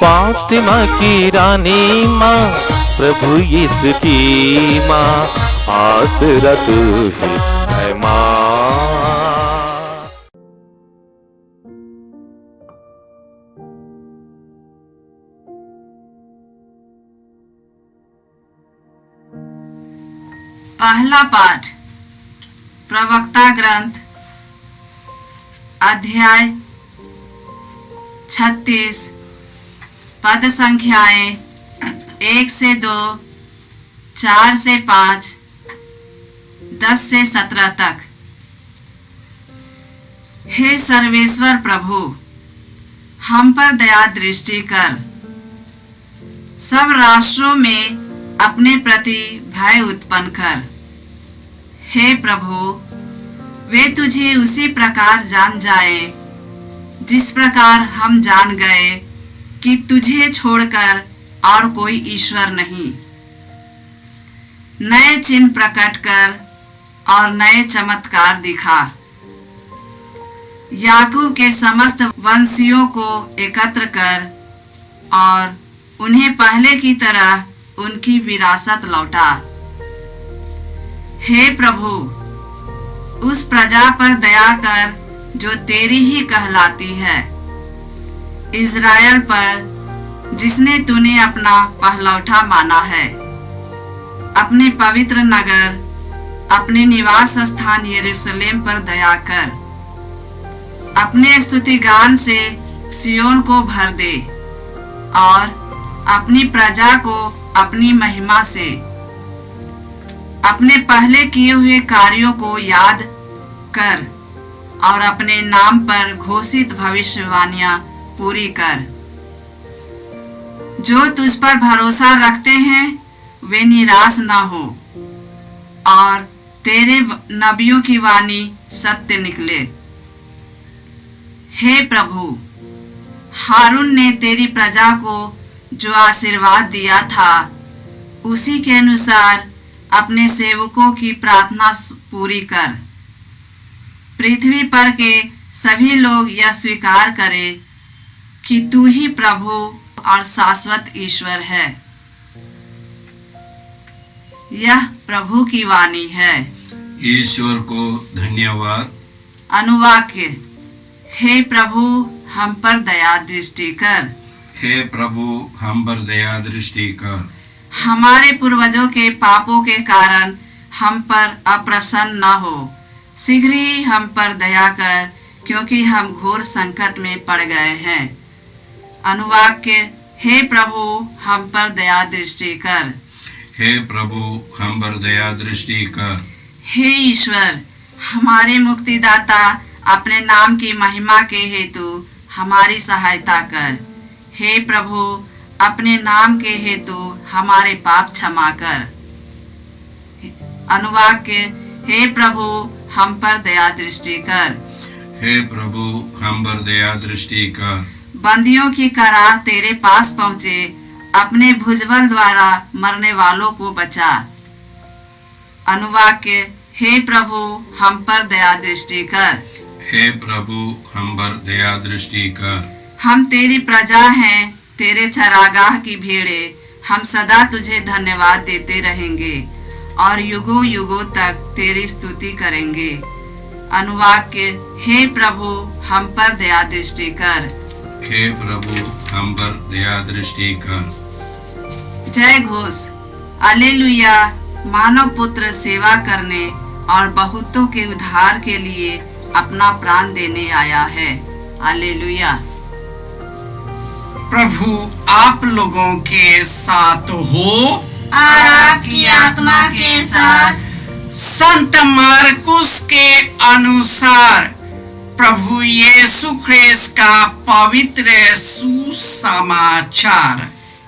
फातिमा की रानी माँ, प्रभु यीशु की माँ, आसरा तू ही है माँ। पहला पाठ प्रवक्ता ग्रंथ अध्याय 36 पद संख्याएं 1 से 2, 4 से 5, 10 से 17 तक। हे सर्वेश्वर प्रभु, हम पर दया दृष्टि कर। सब राष्ट्रों में अपने प्रति भय उत्पन्न कर। हे प्रभु, वे तुझे उसी प्रकार जान जाए जिस प्रकार हम जान गए कि तुझे छोड़कर और कोई ईश्वर नहीं। नए चिन्ह प्रकट कर और नए चमत्कार दिखा। याकूब के समस्त वंशियों को एकत्र कर और उन्हें पहले की तरह उनकी विरासत लौटा। हे प्रभु, उस प्रजा पर दया कर जो तेरी ही कहलाती है, इज़राइल पर जिसने तूने अपना पहलौठा माना है। अपने पवित्र नगर, अपने निवास स्थान यरूशलेम पर दया कर। अपने स्तुति गान से सियोन को भर दे और अपनी प्रजा को अपनी महिमा से। अपने पहले किए हुए कार्यों को याद कर और अपने नाम पर घोषित भविष्यवाणियां पूरी कर। जो तुझ पर भरोसा रखते हैं वे निराश न हो और तेरे नबियों की वाणी सत्य निकले। हे प्रभु, हारून ने तेरी प्रजा को जो आशीर्वाद दिया था, उसी के अनुसार अपने सेवकों की प्रार्थना पूरी कर। पृथ्वी पर के सभी लोग यह स्वीकार करें कि तू ही प्रभु और शाश्वत ईश्वर है। यह प्रभु की वाणी है। ईश्वर को धन्यवाद। अनुवाक्य। हे प्रभु, हम पर दया दृष्टि कर। हे प्रभु, हम पर दया दृष्टि कर। हमारे पूर्वजों के पापों के कारण हम पर अप्रसन्न न हो। शीघ्र ही हम पर दया कर, क्योंकि हम घोर संकट में पड़ गए हैं। अनुवाक्य। हे प्रभु, हम पर दया दृष्टि कर। हे प्रभु, हम पर दया दृष्टि कर। हे ईश्वर, हमारे मुक्तिदाता, अपने नाम की महिमा के हेतु हमारी सहायता कर। हे प्रभु, अपने नाम के हेतु हमारे पाप क्षमा कर। अनुवाक्य। हे प्रभु, हम पर दया दृष्टि कर। हे प्रभु, हम पर दया दृष्टि कर। बंदियों की करार तेरे पास पहुँचे, अपने भुजबल द्वारा मरने वालों को बचा। अनुवाक्य। हे प्रभु, हम पर दया दृष्टि कर। हे प्रभु, हम पर दया दृष्टि कर। हम तेरी प्रजा हैं, तेरे चरागाह की भेड़े। हम सदा तुझे धन्यवाद देते रहेंगे और युगों युगों तक तेरी स्तुति करेंगे। अनुवाक्य। हे प्रभु, हम पर दया दृष्टि कर। हे प्रभु, हम पर दया दृष्टि कर। जय घोष। alleluia। मानव पुत्र सेवा करने और बहुतों के उद्धार के लिए अपना प्राण देने आया है। alleluia। प्रभु आप लोगों के साथ हो और आपकी आत्मा के साथ। संत मार्कुस के अनुसार प्रभु यीशु ख्रिस्त का पवित्र सुसमाचार।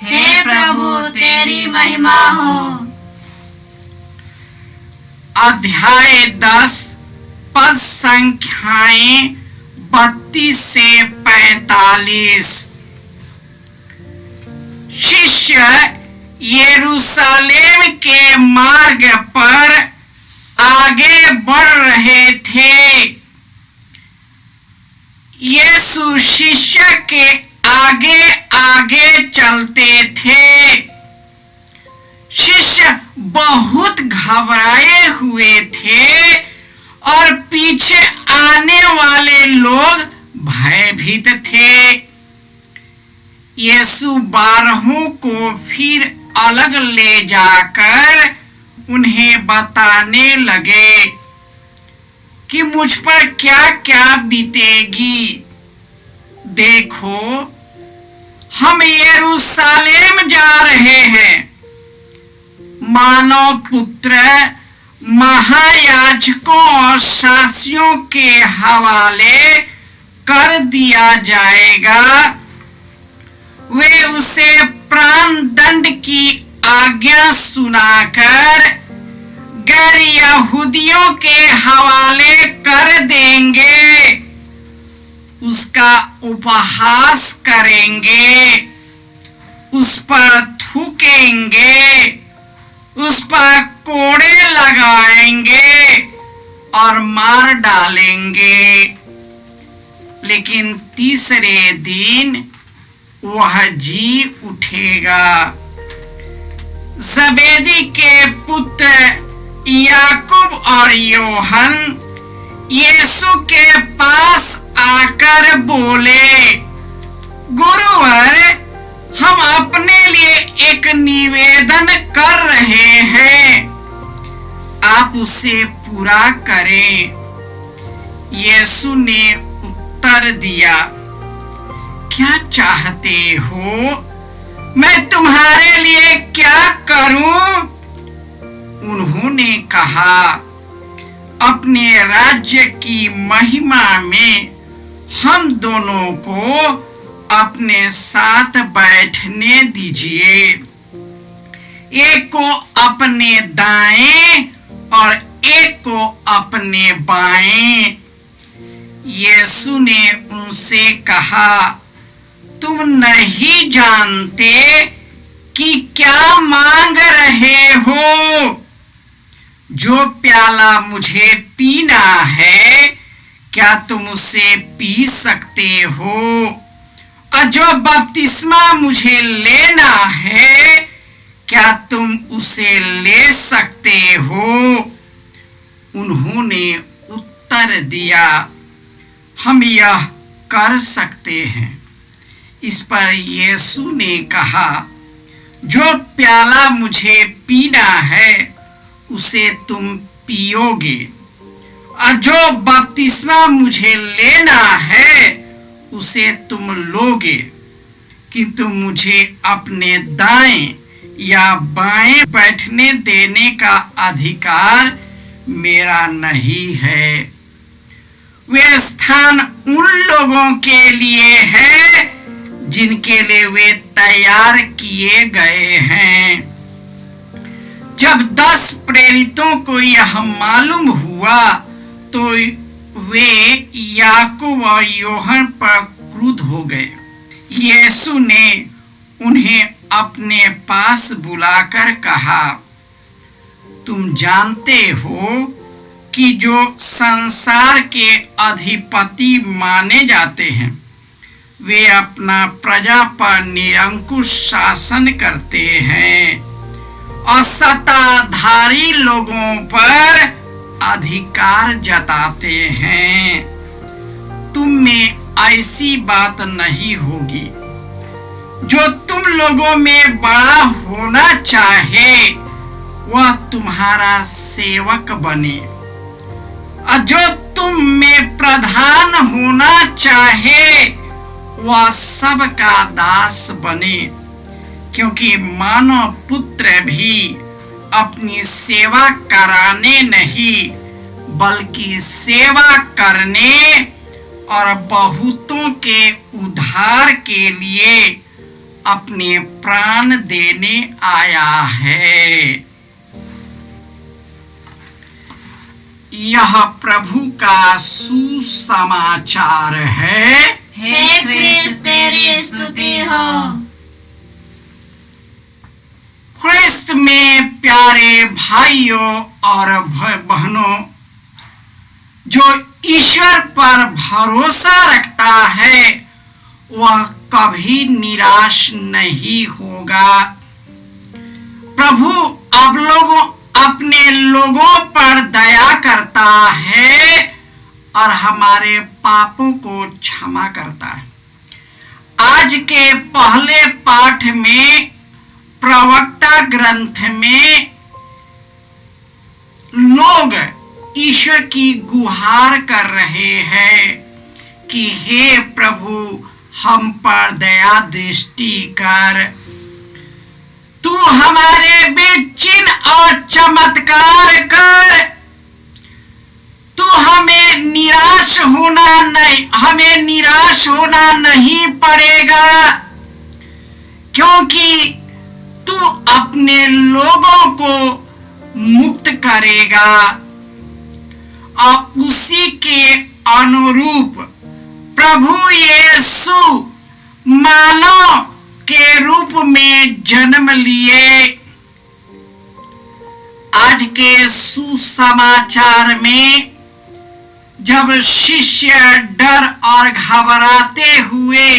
हे प्रभु, तेरी महिमा हो। अध्याय 10 पद संख्याएं 32 से 45। शिष्य यरूशलेम के मार्ग पर आगे बढ़ रहे थे। यीशु शिष्य के आगे आगे चलते थे। शिष्य बहुत घबराए हुए थे और पीछे आने वाले लोग भयभीत थे। यीशु 12 को फिर अलग ले जाकर उन्हें बताने लगे कि मुझ पर क्या क्या बीतेगी। देखो, हम यरूशलेम जा रहे हैं। मानव पुत्र महायाजकों और शास्त्रियों के हवाले कर दिया जाएगा। वे उसे प्राण दंड की आज्ञा सुनाकर गैर यहूदियों के हवाले कर देंगे। उसका उपहास करेंगे, उस पर थूकेंगे, उस पर कोड़े लगाएंगे और मार डालेंगे। लेकिन तीसरे दिन वह जी उठेगा। जबेदी के पुत्र याकूब और योहन यीशु के पास आकर बोले, गुरुवर, हम अपने लिए एक निवेदन कर रहे हैं, आप उसे पूरा करें। यीशु ने उत्तर दिया, क्या चाहते हो मैं तुम्हारे लिए क्या करूं? उन्होंने कहा, अपने राज्य की महिमा में हम दोनों को अपने साथ बैठने दीजिए, एक को अपने दाएं और एक को अपने बाएं। यीशु ने उनसे कहा, तुम नहीं जानते कि क्या मांग रहे हो? जो प्याला मुझे पीना है, क्या तुम उसे पी सकते हो? और जो बपतिस्मा मुझे लेना है, क्या तुम उसे ले सकते हो? उन्होंने उत्तर दिया, हम यह कर सकते हैं। इस पर यीशु ने कहा, जो प्याला मुझे पीना है उसे तुम पियोगे, और जो बपतिस्मा मुझे लेना है उसे तुम लोगे, किंतु मुझे अपने दाएं या बाएं बैठने देने का अधिकार मेरा नहीं है। वे स्थान उन लोगों के लिए है जिनके लिए वे तैयार किए गए हैं। जब 10 प्रेरितों को यह मालूम हुआ तो वे याकूब और योहन पर क्रुद्ध हो गए। यीशु ने उन्हें अपने पास बुलाकर कहा, तुम जानते हो कि जो संसार के अधिपति माने जाते हैं, वे अपना प्रजा पर निरंकुश शासन करते हैं और सत्ताधारी लोगों पर अधिकार जताते हैं। तुम में ऐसी बात नहीं होगी। जो तुम लोगों में बड़ा होना चाहे वह तुम्हारा सेवक बने, और जो तुम में प्रधान होना चाहे वह सबका दास बने। क्योंकि मानव पुत्र भी अपनी सेवा कराने नहीं बल्कि सेवा करने और बहुतों के उद्धार के लिए अपने प्राण देने आया है। यह प्रभु का सुसमाचार है। हे क्रिस्त तेरी स्तुति हो। ख्रिस्त में प्यारे भाइयों और बहनों, जो ईश्वर पर भरोसा रखता है वह कभी निराश नहीं होगा। प्रभु अपने लोगों पर दया करता है और हमारे पापों को क्षमा करता है। आज के पहले पाठ में प्रवक्ता ग्रंथ में लोग ईश्वर की गुहार कर रहे हैं कि हे प्रभु हम पर दया दृष्टि कर, तू हमारे बीच चिन्ह और चमत्कार कर, तू हमें निराश होना नहीं पड़ेगा, क्योंकि तू अपने लोगों को मुक्त करेगा। और उसी के अनुरूप प्रभु यीशु मानव के रूप में जन्म लिए। आज के सुसमाचार में जब शिष्य डर और घबराते हुए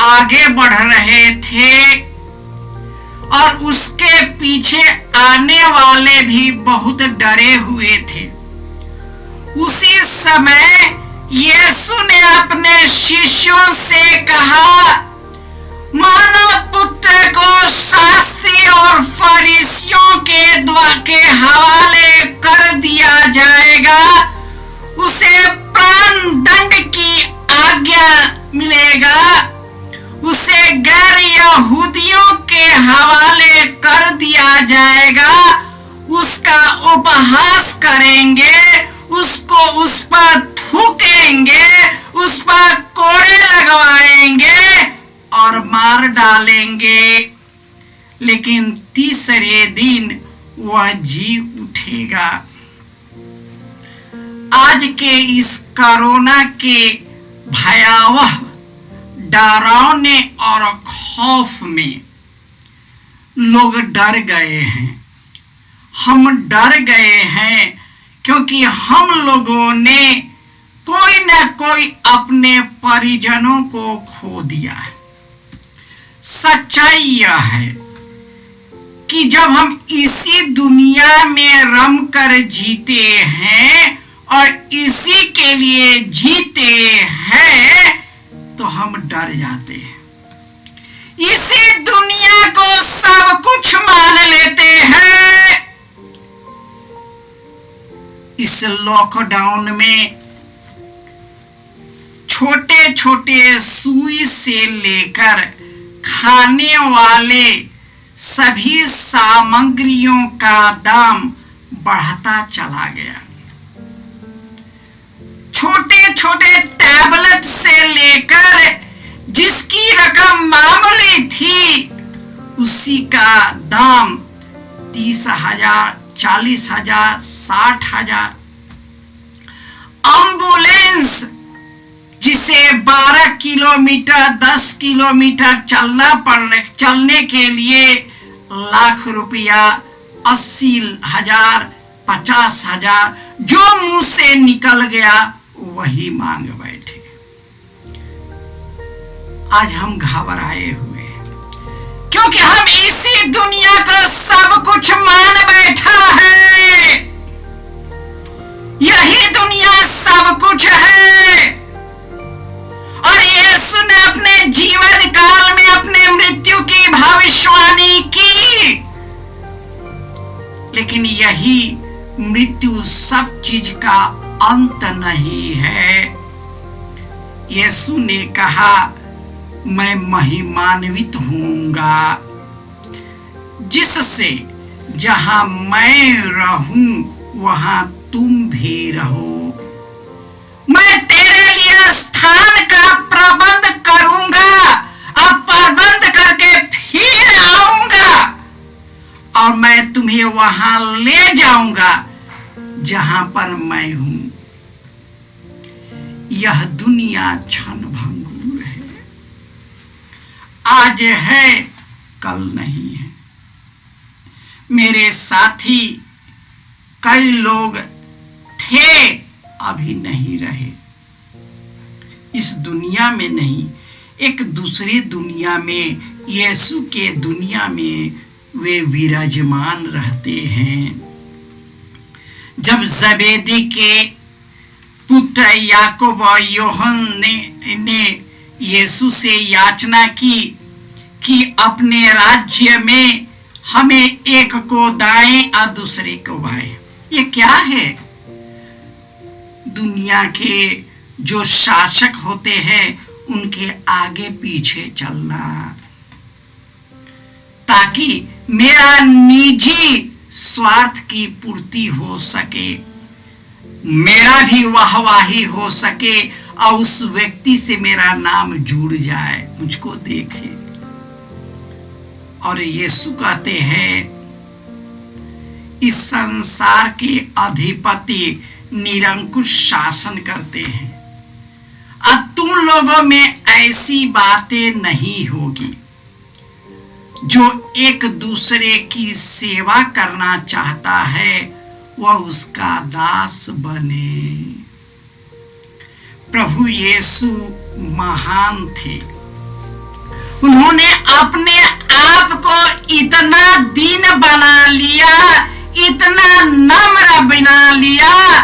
आगे बढ़ रहे थे और उसके पीछे आने वाले भी बहुत डरे हुए थे, उसी समय यीशु ने अपने शिष्यों से कहा, मानव पुत्र को शास्त्री और फरीसियों के हवाले कर दिया जाएगा, उसे प्राण दंड की आज्ञा मिलेगा, उसे गैर यहूदियों के हवाले कर दिया जाएगा, उसका उपहास करेंगे, उस पर थूकेंगे, उस पर कोड़े लगवाएंगे और मार डालेंगे, लेकिन तीसरे दिन वह जी उठेगा। आज के इस कोरोना के भयावह डरावने और खौफ में लोग डर गए हैं। हम डर गए हैं क्योंकि हम लोगों ने कोई न कोई अपने परिजनों को खो दिया है। सच्चाई यह है कि जब हम इसी दुनिया में रम कर जीते हैं और इसी के लिए जीते हैं तो हम डर जाते हैं। इसी दुनिया को सब कुछ मान लेते हैं। इस लॉकडाउन में छोटे छोटे सुई से लेकर खाने वाले सभी सामग्रियों का दाम बढ़ता चला गया। छोटे छोटे टैबलेट से लेकर जिसकी रकम मामूली थी उसी का दाम 30,000, 40,000, 60,000। एम्बुलेंस जिसे 12 किलोमीटर 10 किलोमीटर चलने के लिए लाख रुपया, 80,000, 50,000 जो मुंह से निकल गया वही मांग बैठे। आज हम घबराए हुए क्योंकि हम इसी दुनिया का सब कुछ मान बैठा है। यही दुनिया सब कुछ है। और यीशु ने अपने जीवन काल में अपने मृत्यु की भविष्यवाणी की, लेकिन यही मृत्यु सब चीज का अंत नहीं है। यीशु ने कहा, मैं महिमान्वित होऊंगा जिससे जहां मैं रहूं वहां तुम भी रहो। मैं तेरे लिए स्थान का प्रबंध करूंगा और प्रबंध करके फिर आऊंगा और मैं तुम्हें वहां ले जाऊंगा जहां पर मैं हूं। यह दुनिया क्षण भंगुर है, आज है कल नहीं है। मेरे साथी कई लोग थे, अभी नहीं रहे, इस दुनिया में नहीं। एक दूसरे दुनिया में, यीशु के दुनिया में वे विराजमान रहते हैं। जब जबेदी के पुत्र याकूब और यूहन्ना ने यीशु से याचना की कि अपने राज्य में हमें एक को दाएं और दूसरे को बाएं, ये क्या है? दुनिया के जो शासक होते हैं उनके आगे पीछे चलना, ताकि मेरा निजी स्वार्थ की पूर्ति हो सके, मेरा भी वाहवाही हो सके और उस व्यक्ति से मेरा नाम जुड़ जाए, मुझको देखे। और यीशु कहते हैं इस संसार के अधिपति निरंकुश शासन करते हैं, अब तुम लोगों में ऐसी बातें नहीं होगी। जो एक दूसरे की सेवा करना चाहता है वह उसका दास बने। प्रभु यीशु महान थे, उन्होंने अपने आप को इतना दीन बना लिया, इतना नम्र बना लिया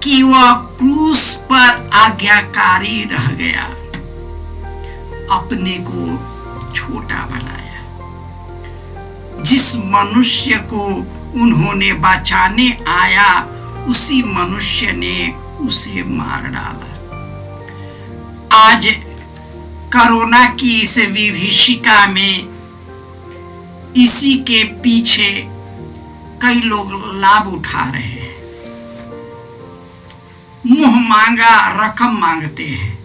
कि वह क्रूस पर आज्ञाकारी रह गया, अपने को छोटा बनाया। जिस मनुष्य को उन्होंने बचाने आया उसी मनुष्य ने उसे मार डाला। आज कोरोना की इस विभीषिका में इसी के पीछे कई लोग लाभ उठा रहे हैं, मुंह मांगा रकम मांगते हैं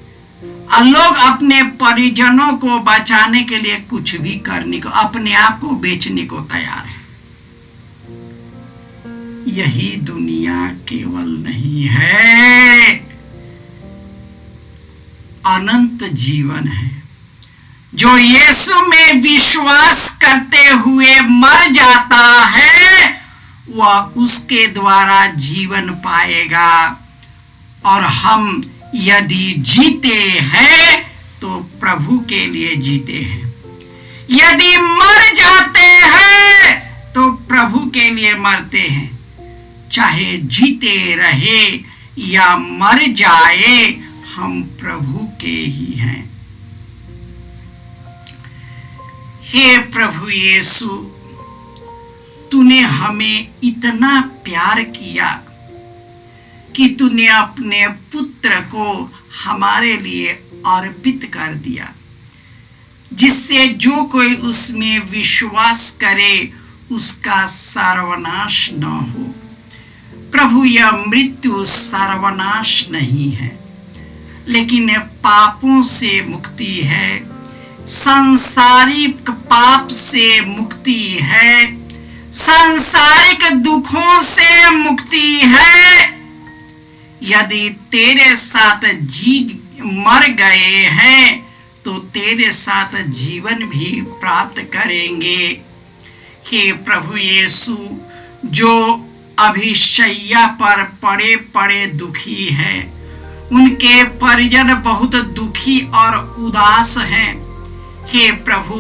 और लोग अपने परिजनों को बचाने के लिए कुछ भी करने को, अपने आप को बेचने को तैयार है। यही दुनिया केवल नहीं है, अनंत जीवन है। जो यीशु में विश्वास करते हुए मर जाता है वह उसके द्वारा जीवन पाएगा, और हम यदि जीते हैं तो प्रभु के लिए जीते हैं, यदि मर जाते हैं तो प्रभु के लिए मरते हैं। चाहे जीते रहे या मर जाए हम प्रभु के ही हैं। हे प्रभु यीशु, तूने हमें इतना प्यार किया कि तूने अपने पुत्र को हमारे लिए अर्पित कर दिया, जिससे जो कोई उसमें विश्वास करे उसका सर्वनाश न हो। प्रभु, यह मृत्यु सर्वनाश नहीं है, लेकिन पापों से मुक्ति है, सांसारिक पाप से मुक्ति है, सांसारिक दुखों से मुक्ति है। यदि तेरे साथ मर गए हैं तो तेरे साथ जीवन भी प्राप्त करेंगे। हे प्रभु यीशु, जो अभी शैया पर पड़े पड़े दुखी है, उनके परिजन बहुत दुखी और उदास हैं, हे प्रभु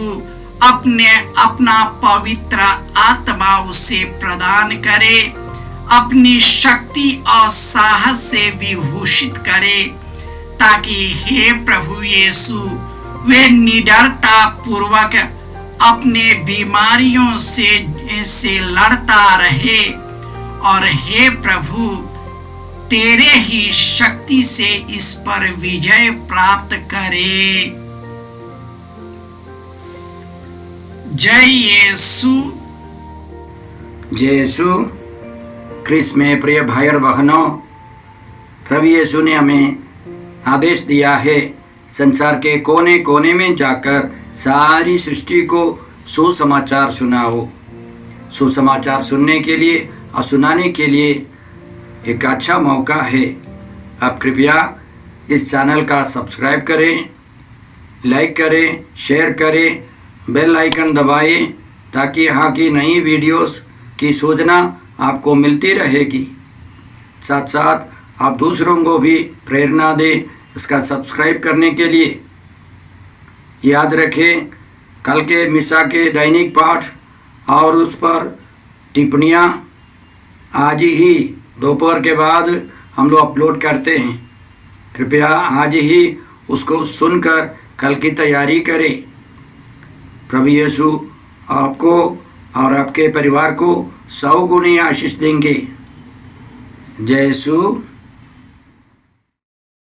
अपना पवित्र आत्मा उसे प्रदान करे, अपनी शक्ति और साहस से विभूषित करे, ताकि हे प्रभु यीशु वे निडरता पूर्वक अपने बीमारियों से लड़ता रहे, और हे प्रभु तेरे ही शक्ति से इस पर विजय प्राप्त करे। जय यीशु। जय यीशु क्रिस्त में प्रिय भाई और बहनों, प्रभु यीशु ने हमें आदेश दिया है संसार के कोने कोने में जाकर सारी सृष्टि को सुसमाचार सुनाओ। सुसमाचार सुनने के लिए और सुनाने के लिए एक अच्छा मौका है। आप कृपया इस चैनल का सब्सक्राइब करें, लाइक करें, शेयर करें, बेल आइकन दबाएं, ताकि यहाँ की नई वीडियोस की सूचना आपको मिलती रहेगी। साथ साथ आप दूसरों को भी प्रेरणा दें इसका सब्सक्राइब करने के लिए। याद रखें, कल के मिसा के दैनिक पाठ और उस पर टिप्पणियाँ आज ही दोपहर के बाद हम लोग अपलोड करते हैं। कृपया आज ही उसको सुनकर कल की तैयारी करें। प्रभु यीशु आपको और आपके परिवार को 100 गुनी आशीष देंगे। जय यीशु।